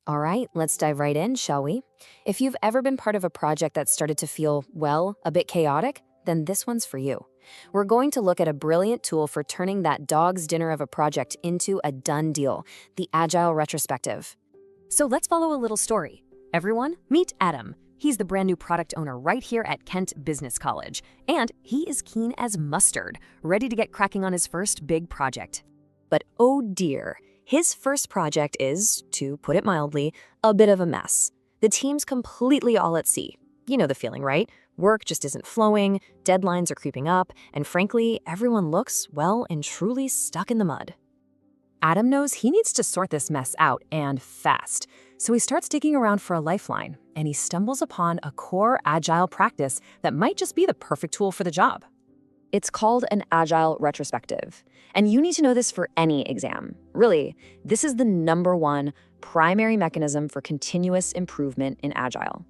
All right, let's dive right in, shall we? If you've ever been part of a project that started to feel, well, a bit chaotic, then this one's for you. We're going to look at a brilliant tool for turning that dog's dinner of a project into a done deal, the Agile Retrospective. So let's follow a little story. Everyone, meet Adam. He's the brand new product owner right here at Kent Business College, and he is keen as mustard, ready to get cracking on his first big project. But oh dear, his first project is, to put it mildly, a bit of a mess. The team's completely all at sea. You know the feeling, right? Work just isn't flowing, deadlines are creeping up, and frankly, everyone looks, well and truly stuck in the mud. Adam knows he needs to sort this mess out, and fast. So he starts digging around for a lifeline, and he stumbles upon a core agile practice that might just be the perfect tool for the job. It's called an Agile Retrospective, and you need to know this for any exam. Really, this is the #1 primary mechanism for continuous improvement in Agile.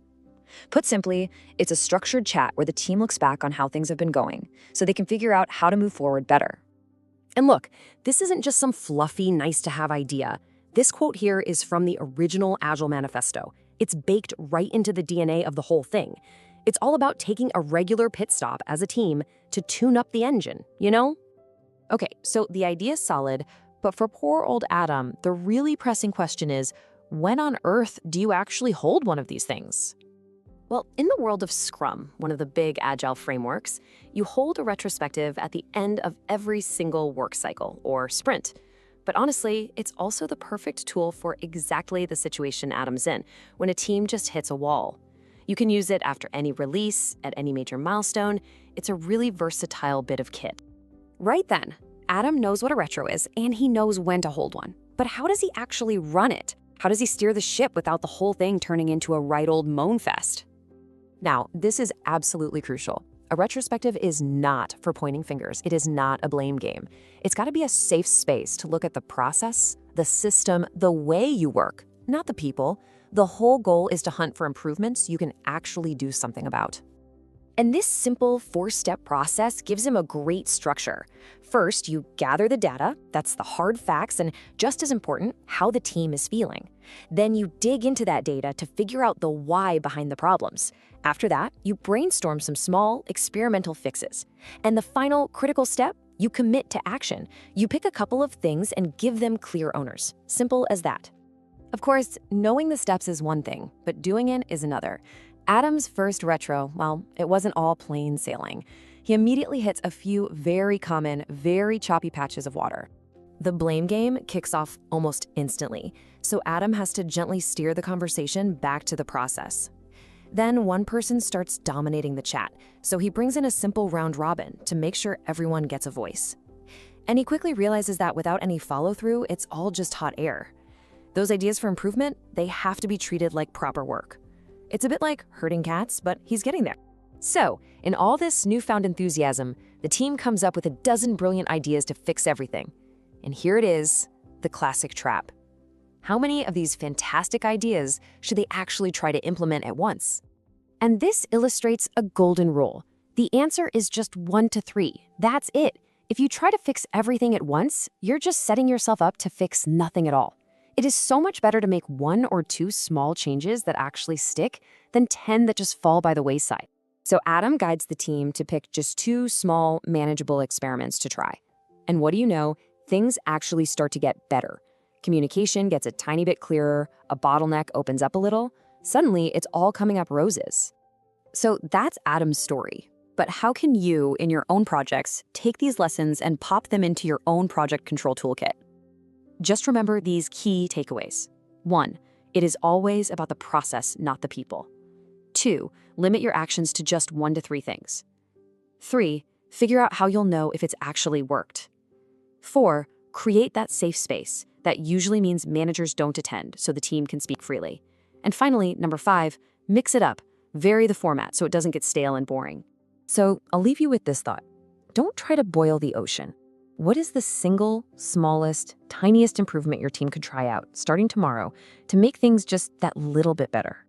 Put simply, it's a structured chat where the team looks back on how things have been going, so they can figure out how to move forward better. And look, this isn't just some fluffy, nice-to-have idea. This quote here is from the original Agile Manifesto. It's baked right into the DNA of the whole thing. It's all about taking a regular pit stop as a team to tune up the engine, you know? Okay, so the idea's solid, but for poor old Adam, the really pressing question is, when on earth do you actually hold one of these things? Well, in the world of Scrum, one of the big Agile frameworks, you hold a retrospective at the end of every single work cycle, or sprint. But honestly, it's also the perfect tool for exactly the situation Adam's in, when a team just hits a wall. You can use it after any release, at any major milestone. It's a really versatile bit of kit. Right then, Adam knows what a retro is, and he knows when to hold one. But how does he actually run it? How does he steer the ship without the whole thing turning into a right old moan fest? Now, this is absolutely crucial. A retrospective is not for pointing fingers. It is not a blame game. It's got to be a safe space to look at the process, the system, the way you work, not the people. The whole goal is to hunt for improvements you can actually do something about. And this simple 4-step process gives him a great structure. First, you gather the data, that's the hard facts, and just as important, how the team is feeling. Then you dig into that data to figure out the why behind the problems. After that, you brainstorm some small, experimental fixes. And the final critical step, you commit to action. You pick a couple of things and give them clear owners. Simple as that. Of course, knowing the steps is one thing, but doing it is another. Adam's first retro, well, it wasn't all plain sailing. He immediately hits a few very common, very choppy patches of water. The blame game kicks off almost instantly, so Adam has to gently steer the conversation back to the process. Then one person starts dominating the chat, so he brings in a simple round robin to make sure everyone gets a voice. And he quickly realizes that without any follow-through, it's all just hot air. Those ideas for improvement, they have to be treated like proper work. It's a bit like herding cats, but he's getting there. So, in all this newfound enthusiasm, the team comes up with a dozen brilliant ideas to fix everything. And here it is, the classic trap. How many of these fantastic ideas should they actually try to implement at once? And this illustrates a golden rule. The answer is just 1 to 3. That's it. If you try to fix everything at once, you're just setting yourself up to fix nothing at all. It is so much better to make 1 or 2 small changes that actually stick than 10 that just fall by the wayside. So Adam guides the team to pick just 2 small, manageable experiments to try. And what do you know? Things actually start to get better. Communication gets a tiny bit clearer, a bottleneck opens up a little. Suddenly, it's all coming up roses. So that's Adam's story. But how can you, in your own projects, take these lessons and pop them into your own project control toolkit? Just remember these key takeaways. 1, it is always about the process, not the people. 2, limit your actions to just 1 to 3 things. 3, figure out how you'll know if it's actually worked. 4, create that safe space. That usually means managers don't attend, so the team can speak freely. And finally, number 5, mix it up. Vary the format so it doesn't get stale and boring. So I'll leave you with this thought. Don't try to boil the ocean. What is the single, smallest, tiniest improvement your team could try out, starting tomorrow, to make things just that little bit better?